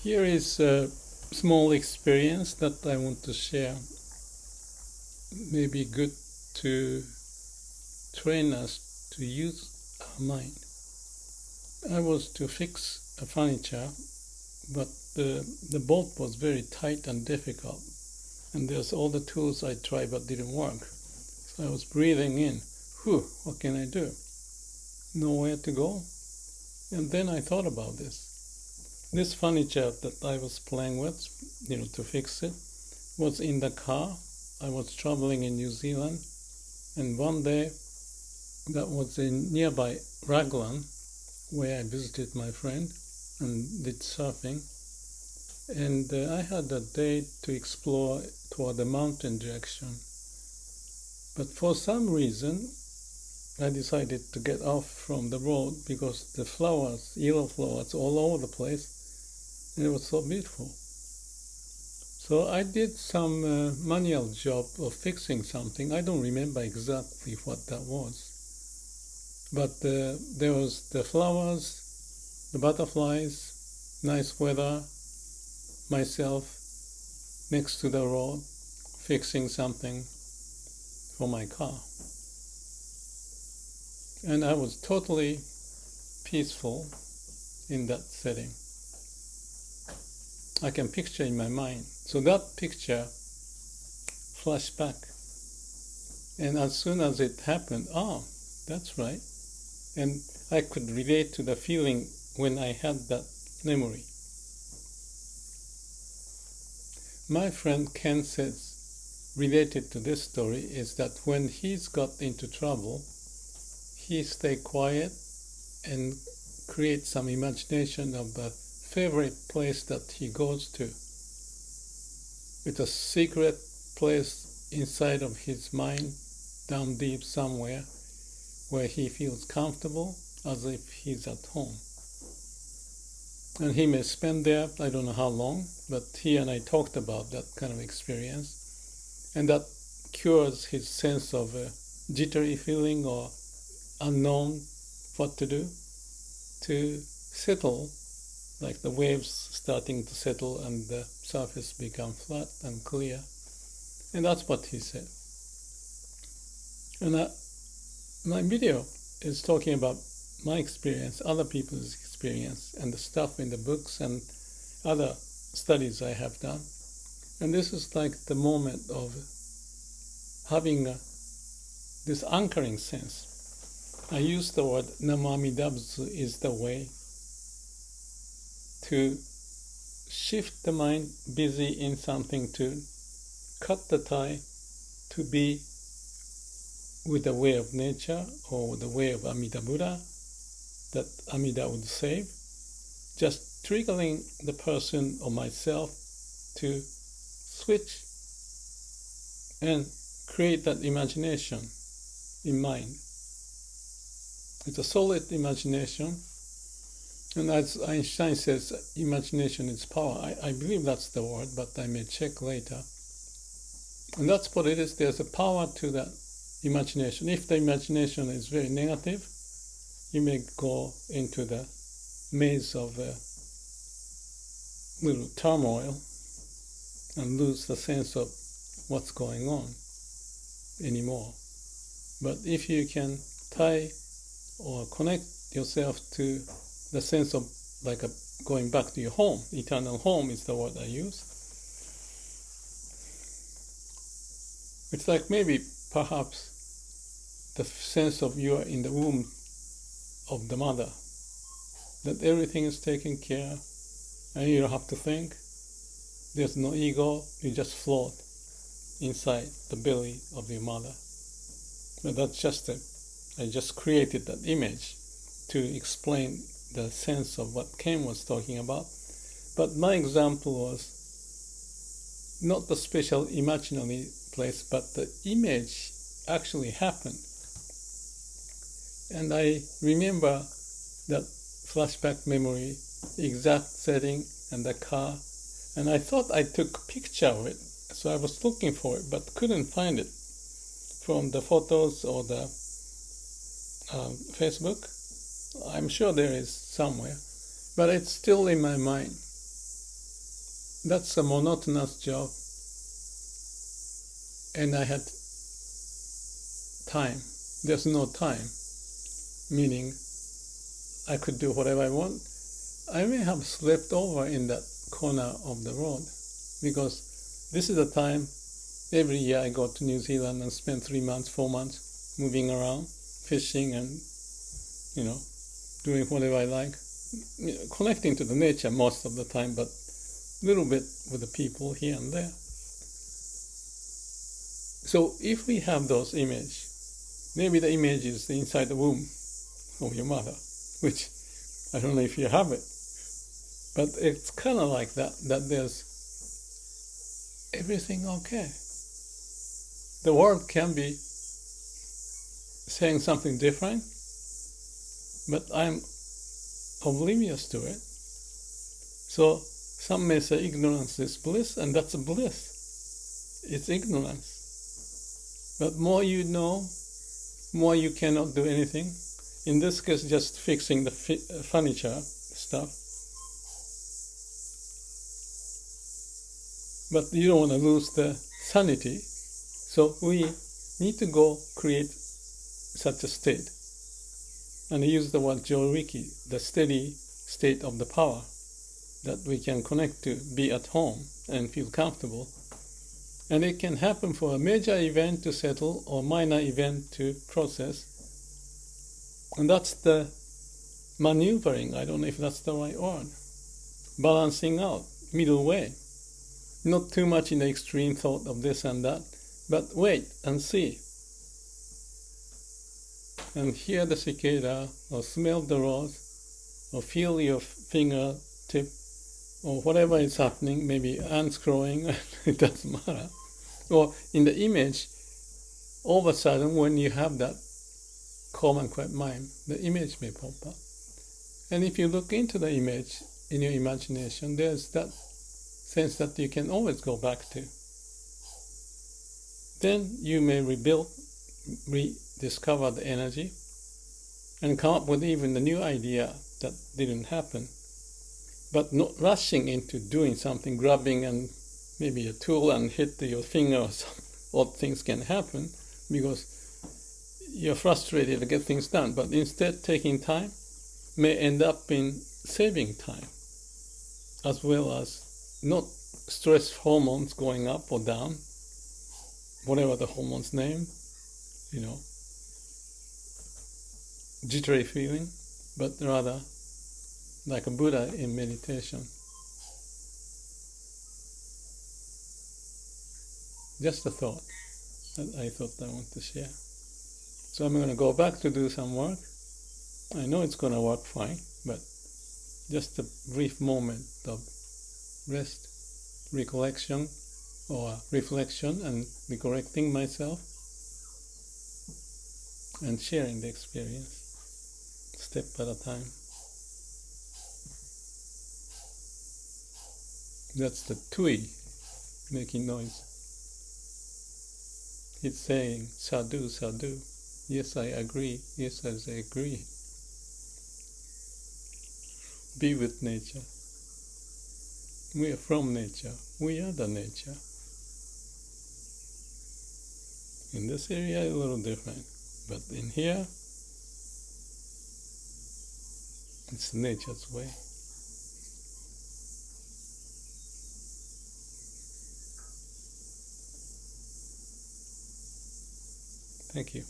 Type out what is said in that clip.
Here is a small experience that I want to share. Maybe good to train us to use our mind. I was to fix a furniture, but the bolt was very tight and difficult. And there's all the tools I tried but didn't work. So I was breathing in. What can I do? Nowhere to go. And then I thought about this. This furniture that I was playing with, to fix it, was in the car. I was traveling in New Zealand, and one day that was in nearby Raglan, where I visited my friend and did surfing. And I had a day to explore toward the mountain direction. But for some reason, I decided to get off from the road because the flowers, yellow flowers, all over the place, and it was so beautiful. So I did some manual job of fixing something. I don't remember exactly what that was. But there was the flowers, the butterflies, nice weather, myself next to the road, fixing something for my car. And I was totally peaceful in that setting. I can picture in my mind. So that picture flashed back. And as soon as it happened, that's right. And I could relate to the feeling when I had that memory. My friend Ken says, related to this story, is that when he's got into trouble, he stay quiet and create some imagination of the favorite place that he goes to. It's a secret place inside of his mind, down deep somewhere, where he feels comfortable as if he's at home. And he may spend there, I don't know how long, but he and I talked about that kind of experience. And that cures his sense of jittery feeling or unknown what to do, to settle, like the waves starting to settle and the surface become flat and clear. And that's what he said. And my video is talking about my experience, other people's experience, and the stuff in the books and other studies I have done. And this is like the moment of having this anchoring sense. I use the word Namo Amida Butsu is the way to shift the mind busy in something, to cut the tie, to be with the way of nature or the way of Amida Buddha that Amida would save, just triggering the person or myself to switch and create that imagination in mind. It's a solid imagination. And as Einstein says, imagination is power. I believe that's the word, but I may check later. And that's what it is. There's a power to that imagination. If the imagination is very negative, you may go into the maze of little turmoil and lose the sense of what's going on anymore. But if you can tie or connect yourself to the sense of like going back to your home, eternal home is the word I use. It's like maybe perhaps the sense of you are in the womb of the mother, that everything is taken care and you don't have to think. There's no ego, you just float inside the belly of your mother. But that's just I just created that image to explain the sense of what Ken was talking about. But my example was not the special imaginary place, but the image actually happened. And I remember that flashback memory, exact setting and the car. And I thought I took a picture of it. So I was looking for it, but couldn't find it from the photos or the Facebook. I'm sure there is somewhere, but it's still in my mind. that's a monotonous job, and I had time. There's no time, meaning I could do whatever I want. I may have slept over in that corner of the road, because this is the time every year I go to New Zealand and spend 3 months, 4 months moving around, fishing and, doing whatever I like, connecting to the nature most of the time, but a little bit with the people here and there. So if we have those images, maybe the image is inside the womb of your mother, which I don't know if you have it, but it's kind of like that there's everything okay. The world can be saying something different, but I'm oblivious to it. So some may say ignorance is bliss, and that's a bliss. It's ignorance. But more you know, more you cannot do anything. In this case, just fixing the furniture stuff. But you don't want to lose the sanity. So we need to go create such a state. And I use the word Joriki, the steady state of the power that we can connect to, be at home and feel comfortable. And it can happen for a major event to settle or minor event to process. And that's the maneuvering, I don't know if that's the right word, balancing out, middle way. Not too much in the extreme thought of this and that, but wait and see. And hear the cicada, or smell the rose, or feel your fingertip, or whatever is happening, maybe ants growing, it doesn't matter. Or in the image, all of a sudden when you have that calm and quiet mind, the image may pop up. And if you look into the image in your imagination, there's that sense that you can always go back to. Then you may rediscover the energy and come up with even a new idea that didn't happen. But not rushing into doing something, grabbing and maybe a tool and hit your finger or something. Odd things can happen because you're frustrated to get things done. But instead, taking time may end up in saving time, as well as not stress hormones going up or down, whatever the hormone's name, jittery feeling, but rather like a Buddha in meditation. Just a thought that I thought I want to share. So I'm going to go back to do some work. I know it's going to work fine, but just a brief moment of rest, recollection, or reflection, and recorrecting myself, and sharing the experience, step at a time. That's the tui making noise. It's saying, sadhu, sadhu. Yes, I agree. Yes, I agree. Be with nature. We are from nature. We are the nature. In this area, a little different. But in here, it's nature's way. Thank you.